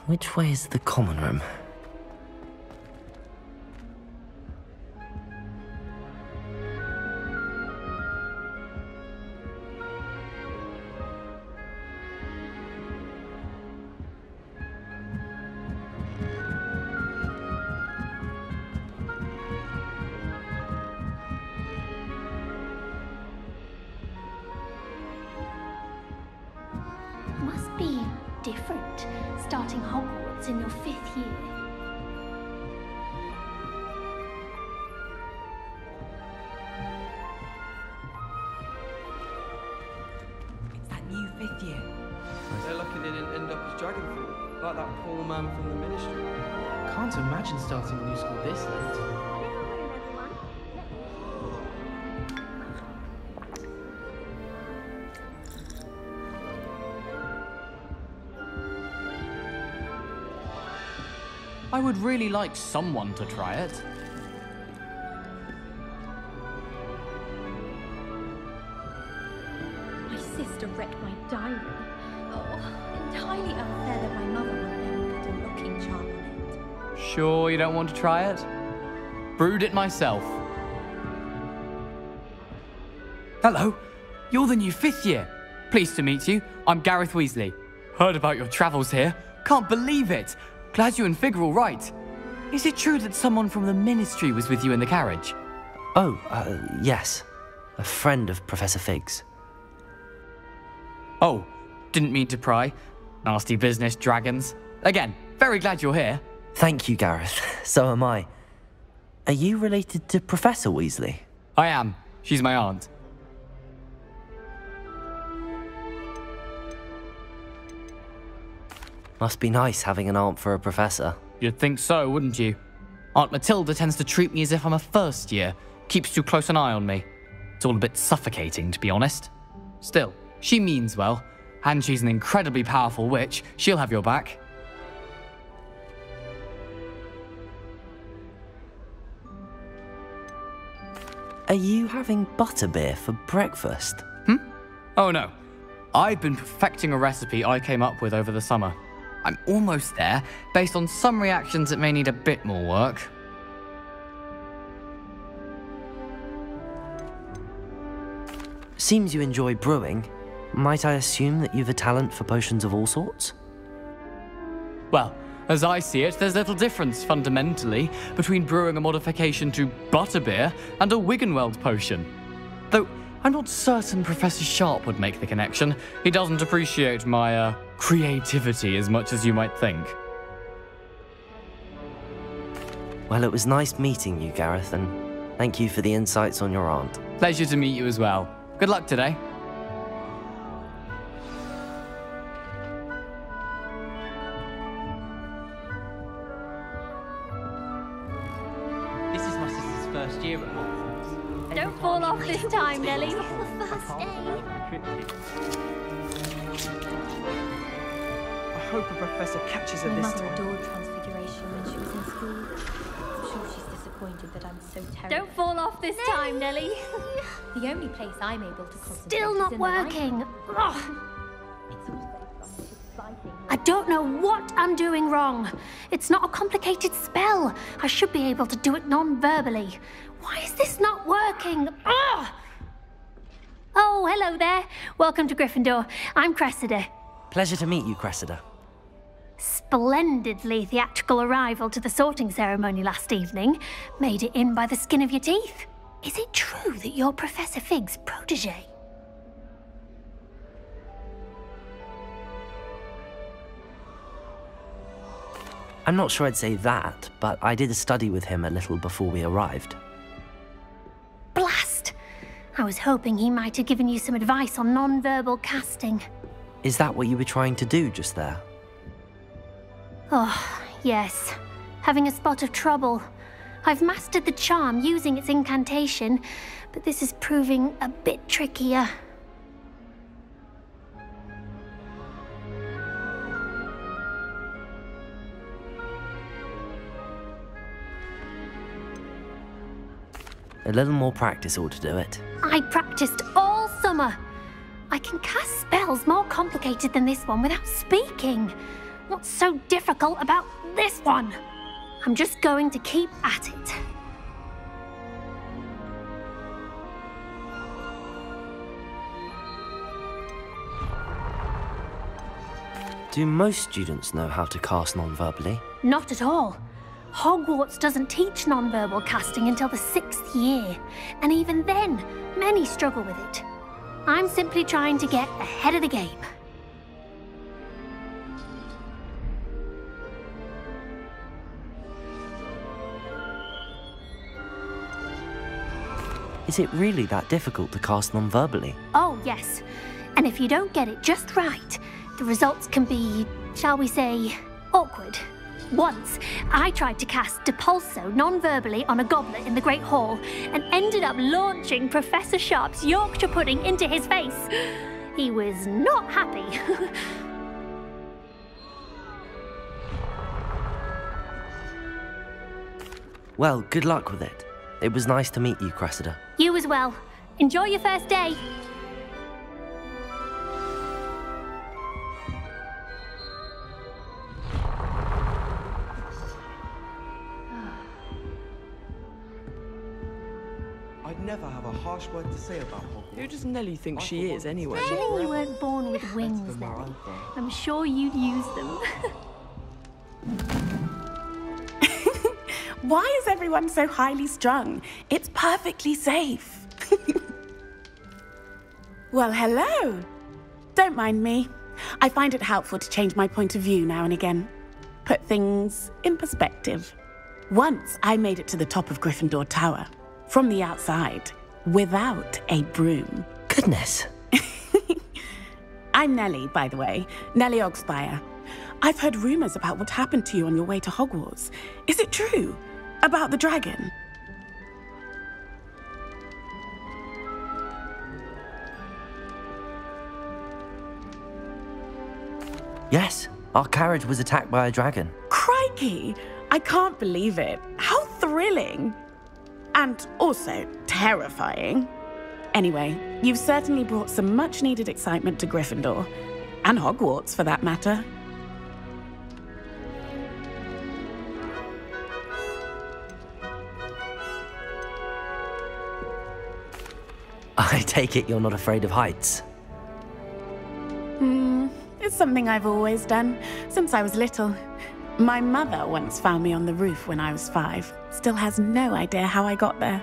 Which way is the common room? Must be different starting Hogwarts in your 5th year. It's that new 5th year. They're lucky they didn't end up as Dragonfall, like that poor man from the Ministry. Can't imagine starting a new school this late. I would really like someone to try it. My sister read my diary. Oh, entirely unfair that my mother would then put a locking charm on it. Sure you don't want to try it? Brewed it myself. Hello, you're the new 5th year. Pleased to meet you. I'm Gareth Weasley. Heard about your travels here. Can't believe it. Glad you and Fig are all right. Is it true that someone from the Ministry was with you in the carriage? Oh, yes. A friend of Professor Fig's. Oh, didn't mean to pry. Nasty business, dragons. Again, very glad you're here. Thank you, Gareth. So am I. Are you related to Professor Weasley? I am. She's my aunt. Must be nice having an aunt for a professor. You'd think so, wouldn't you? Aunt Matilda tends to treat me as if I'm a first year. Keeps too close an eye on me. It's all a bit suffocating, to be honest. Still, she means well. And she's an incredibly powerful witch. She'll have your back. Are you having butterbeer for breakfast? Oh no. I've been perfecting a recipe I came up with over the summer. I'm almost there, based on some reactions that may need a bit more work. Seems you enjoy brewing. Might I assume that you've a talent for potions of all sorts? Well, as I see it, there's little difference, fundamentally, between brewing a modification to butterbeer and a Wiggenweld potion. Though, I'm not certain Professor Sharp would make the connection. He doesn't appreciate my, creativity as much as you might think. Well, it was nice meeting you, Gareth, and thank you for the insights on your aunt. Pleasure to meet you as well. Good luck today. This is my sister's first year at Hogwarts. Don't fall off this time, Nelly. I hope a professor catches her My this mother time. adored Transfiguration when she was in school. I'm sure she's disappointed that I'm so terrible. Don't fall off this time, Nelly. The only place I'm able to concentrate Still is not in the library. working. Ugh. It's all very exciting. I don't know what I'm doing wrong. It's not a complicated spell. I should be able to do it non-verbally. Why is this not working? Ugh. Oh, hello there. Welcome to Gryffindor. I'm Cressida. Pleasure to meet you, Cressida. Splendidly theatrical arrival to the sorting ceremony last evening. Made it in by the skin of your teeth. Is it true that you're Professor Fig's protege? I'm not sure I'd say that, but I did a study with him a little before we arrived. Blast! I was hoping he might have given you some advice on non-verbal casting. Is that what you were trying to do just there? Oh, yes. Having a spot of trouble. I've mastered the charm using its incantation, but this is proving a bit trickier. A little more practice ought to do it. I practiced all summer. I can cast spells more complicated than this one without speaking. What's so difficult about this one? I'm just going to keep at it. Do most students know how to cast non-verbally? Not at all. Hogwarts doesn't teach non-verbal casting until the 6th year, and even then, many struggle with it. I'm simply trying to get ahead of the game. Is it really that difficult to cast non-verbally? Oh, yes. And if you don't get it just right, the results can be, shall we say, awkward. Once, I tried to cast Depulso non-verbally on a goblet in the Great Hall and ended up launching Professor Sharp's Yorkshire pudding into his face. He was not happy. Well, good luck with it. It was nice to meet you, Cressida. You as well. Enjoy your first day. I'd never have a harsh word to say about Hogwarts. Who does Nellie think she is, anyway? Really, you weren't born with wings, Nelly. I'm sure you'd use them. Why is everyone so highly strung? It's perfectly safe. Well, hello. Don't mind me. I find it helpful to change my point of view now and again. Put things in perspective. Once I made it to the top of Gryffindor Tower, from the outside, without a broom. Goodness. I'm Nellie, by the way. Nellie Ogspire. I've heard rumors about what happened to you on your way to Hogwarts. Is it true? About the dragon? Yes, our carriage was attacked by a dragon. Crikey! I can't believe it. How thrilling! And also terrifying. Anyway, you've certainly brought some much-needed excitement to Gryffindor. And Hogwarts, for that matter. I take it you're not afraid of heights. It's something I've always done, since I was little. My mother once found me on the roof when I was 5. Still has no idea how I got there.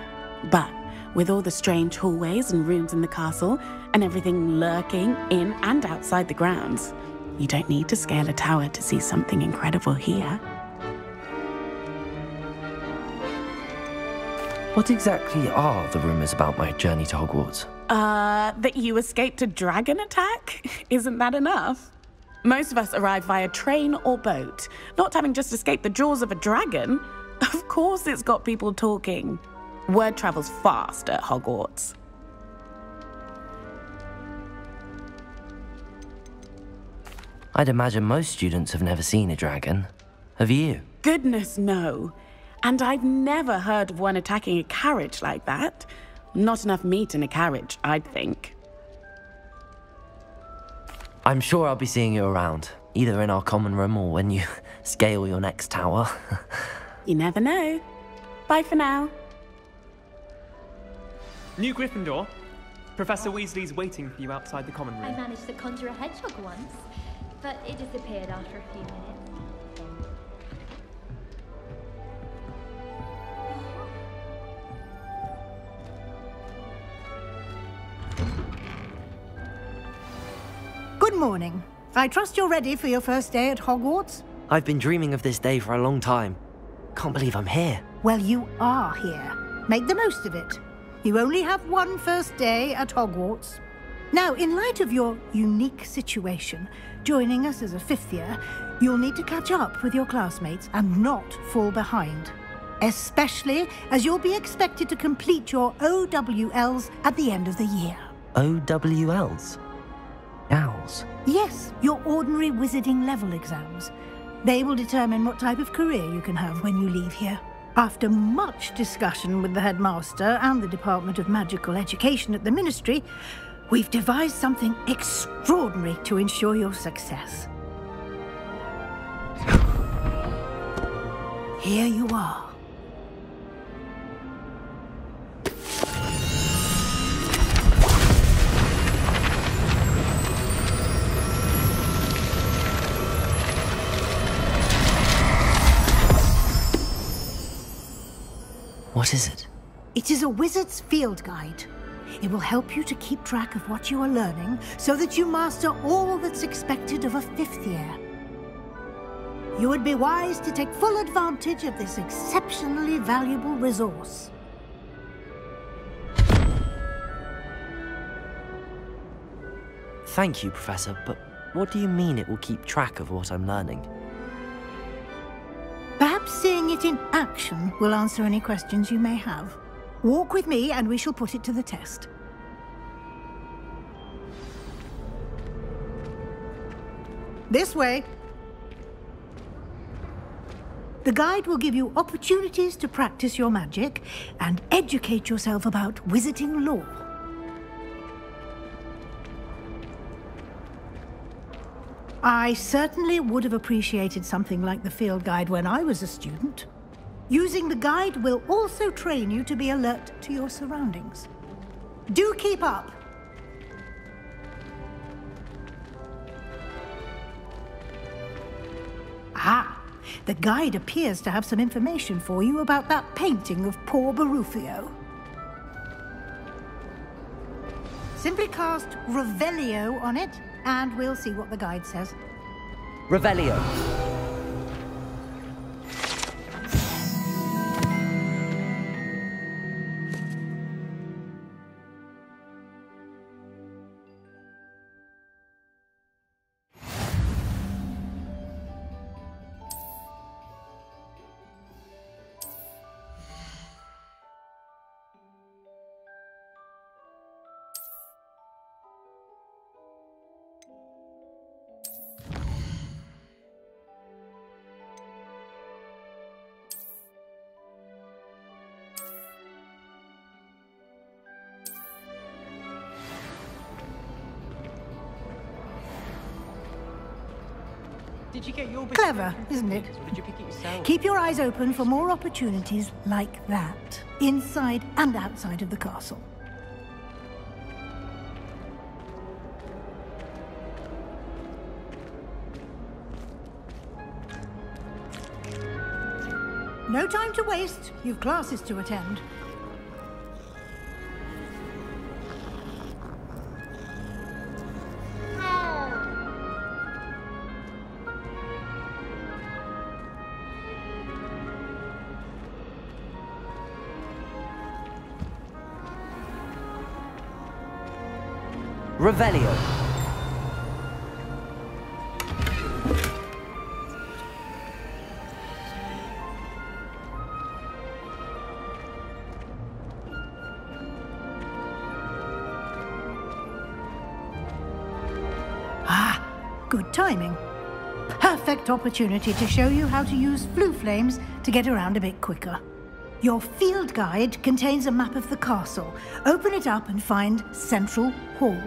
But with all the strange hallways and rooms in the castle, and everything lurking in and outside the grounds, you don't need to scale a tower to see something incredible here. What exactly are the rumors about my journey to Hogwarts? That you escaped a dragon attack? Isn't that enough? Most of us arrive via train or boat, not having just escaped the jaws of a dragon. Of course it's got people talking. Word travels fast at Hogwarts. I'd imagine most students have never seen a dragon. Have you? Goodness, no. And I've never heard of one attacking a carriage like that. Not enough meat in a carriage, I'd think. I'm sure I'll be seeing you around, either in our common room or when you scale your next tower. You never know. Bye for now. New Gryffindor. Professor Weasley's waiting for you outside the common I room. managed to conjure a hedgehog once, but it disappeared after a few minutes. Good morning. I trust you're ready for your first day at Hogwarts? I've been dreaming of this day for a long time. Can't believe I'm here. Well, you are here. Make the most of it. You only have one first day at Hogwarts. Now, in light of your unique situation, joining us as a 5th year, you'll need to catch up with your classmates and not fall behind. Especially as you'll be expected to complete your OWLs at the end of the year. OWLs? Owls? Yes, your ordinary wizarding level exams. They will determine what type of career you can have when you leave here. After much discussion with the headmaster and the Department of Magical Education at the Ministry, we've devised something extraordinary to ensure your success. Here you are. What is it? It is a wizard's field guide. It will help you to keep track of what you are learning so that you master all that's expected of a 5th year. You would be wise to take full advantage of this exceptionally valuable resource. Thank you, Professor, but what do you mean it will keep track of what I'm learning? Perhaps seeing it in action will answer any questions you may have. Walk with me and we shall put it to the test. This way. The guide will give you opportunities to practice your magic and educate yourself about wizarding lore. I certainly would have appreciated something like the field guide when I was a student. Using the guide will also train you to be alert to your surroundings. Do keep up! Ah, the guide appears to have some information for you about that painting of poor Barufio. Simply cast Revelio on it, and we'll see what the guide says. Revelio. Did you get your bit? Clever, isn't it? Or did you pick it yourself? Keep your eyes open for more opportunities like that, inside and outside of the castle. No time to waste. You've classes to attend. Revelio. Ah, good timing. Perfect opportunity to show you how to use flue flames to get around a bit quicker. Your field guide contains a map of the castle. Open it up and find Central Hall.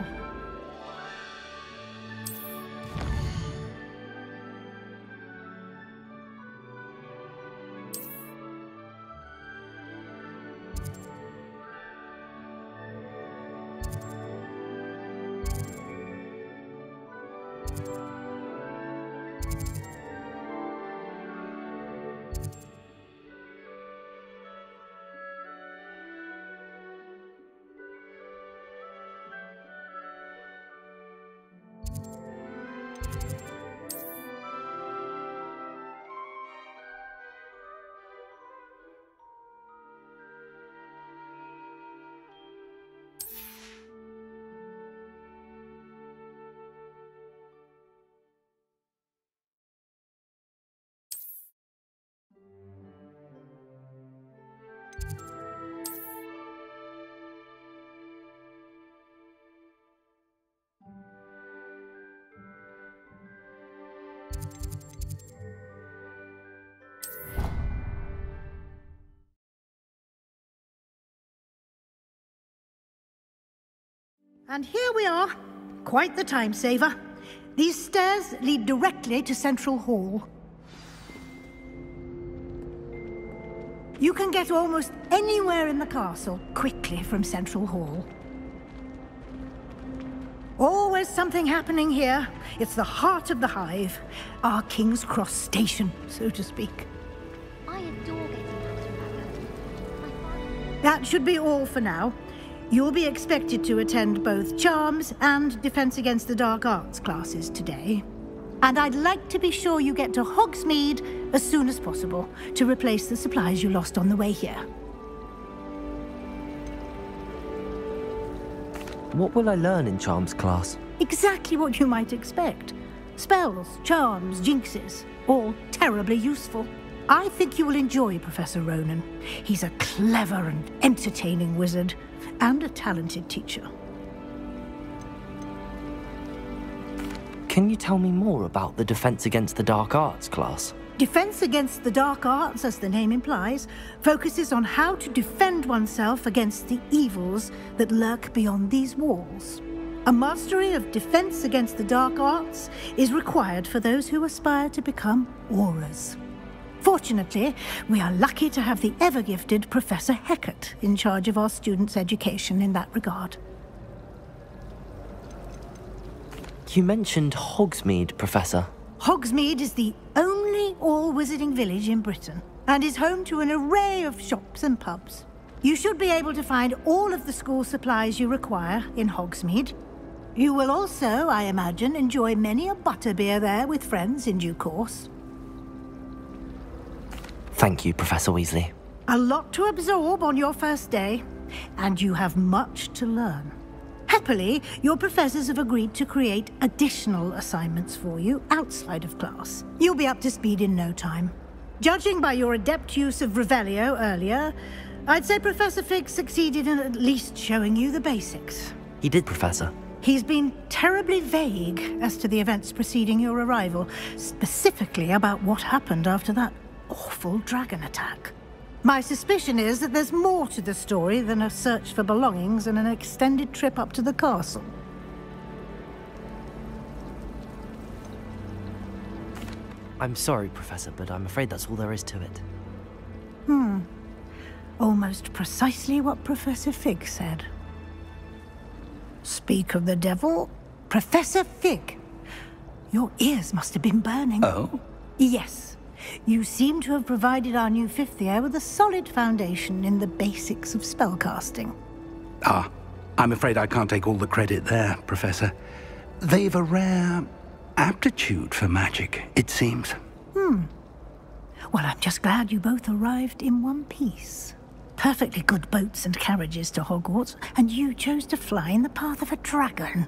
And here we are. Quite the time saver. These stairs lead directly to Central Hall. You can get almost anywhere in the castle quickly from Central Hall. Always something happening here. It's the heart of the hive. Our King's Cross station, so to speak. I adore getting out of Diagon. That should be all for now. You'll be expected to attend both Charms and Defense Against the Dark Arts classes today. And I'd like to be sure you get to Hogsmeade as soon as possible to replace the supplies you lost on the way here. What will I learn in Charms class? Exactly what you might expect. Spells, charms, jinxes, all terribly useful. I think you will enjoy Professor Ronan. He's a clever and entertaining wizard, and a talented teacher. Can you tell me more about the Defense Against the Dark Arts class? Defense Against the Dark Arts, as the name implies, focuses on how to defend oneself against the evils that lurk beyond these walls. A mastery of Defense Against the Dark Arts is required for those who aspire to become Aurors. Fortunately, we are lucky to have the ever-gifted Professor Hecat in charge of our students' education in that regard. You mentioned Hogsmeade, Professor. Hogsmeade is the only all-wizarding village in Britain, and is home to an array of shops and pubs. You should be able to find all of the school supplies you require in Hogsmeade. You will also, I imagine, enjoy many a butterbeer there with friends in due course. Thank you, Professor Weasley. A lot to absorb on your first day, and you have much to learn. Happily, your professors have agreed to create additional assignments for you outside of class. You'll be up to speed in no time. Judging by your adept use of Revelio earlier, I'd say Professor Fig succeeded in at least showing you the basics. He did, Professor. He's been terribly vague as to the events preceding your arrival, specifically about what happened after that awful dragon attack. My suspicion is that there's more to the story than a search for belongings and an extended trip up to the castle. I'm sorry, Professor, but I'm afraid that's all there is to it. Almost precisely what Professor Fig said. Speak of the devil, Professor Fig. Your ears must have been burning. Oh? Yes. You seem to have provided our new fifth year with a solid foundation in the basics of spellcasting. Ah, I'm afraid I can't take all the credit there, Professor. They've a rare aptitude for magic, it seems. Well, I'm just glad you both arrived in one piece. Perfectly good boats and carriages to Hogwarts, and you chose to fly in the path of a dragon.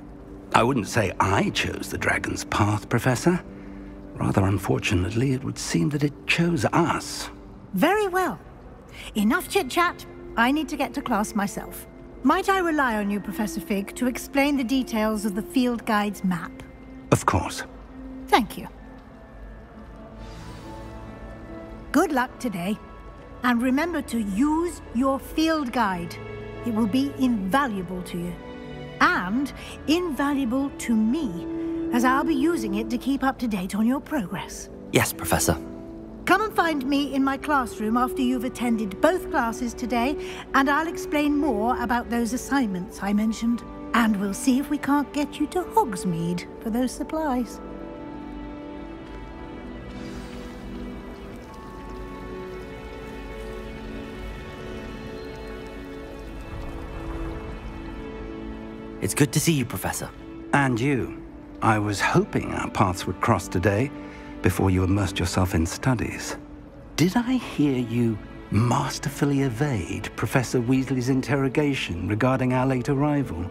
I wouldn't say I chose the dragon's path, Professor. Rather unfortunately, it would seem that it chose us. Very well. Enough chit-chat. I need to get to class myself. Might I rely on you, Professor Fig, to explain the details of the field guide's map? Of course. Thank you. Good luck today. And remember to use your field guide. It will be invaluable to you. And invaluable to me, as I'll be using it to keep up to date on your progress. Yes, Professor. Come and find me in my classroom after you've attended both classes today, and I'll explain more about those assignments I mentioned. And we'll see if we can't get you to Hogsmeade for those supplies. It's good to see you, Professor. And you. I was hoping our paths would cross today, before you immersed yourself in studies. Did I hear you masterfully evade Professor Weasley's interrogation regarding our late arrival?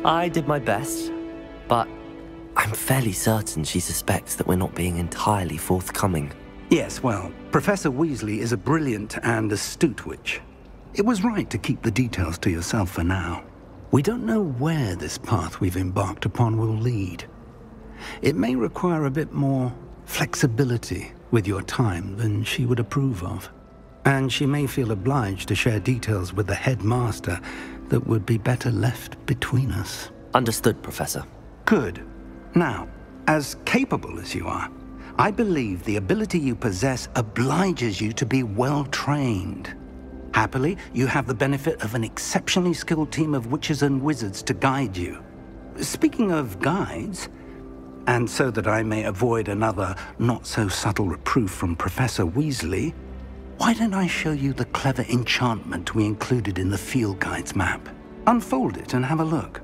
I did my best, but I'm fairly certain she suspects that we're not being entirely forthcoming. Yes, well, Professor Weasley is a brilliant and astute witch. It was right to keep the details to yourself for now. We don't know where this path we've embarked upon will lead. It may require a bit more flexibility with your time than she would approve of. And she may feel obliged to share details with the headmaster that would be better left between us. Understood, Professor. Good. Now, As capable as you are, I believe the ability you possess obliges you to be well trained. Happily, you have the benefit of an exceptionally skilled team of witches and wizards to guide you. Speaking of guides, and so that I may avoid another not-so-subtle reproof from Professor Weasley, why don't I show you the clever enchantment we included in the field guide's map? Unfold it and have a look.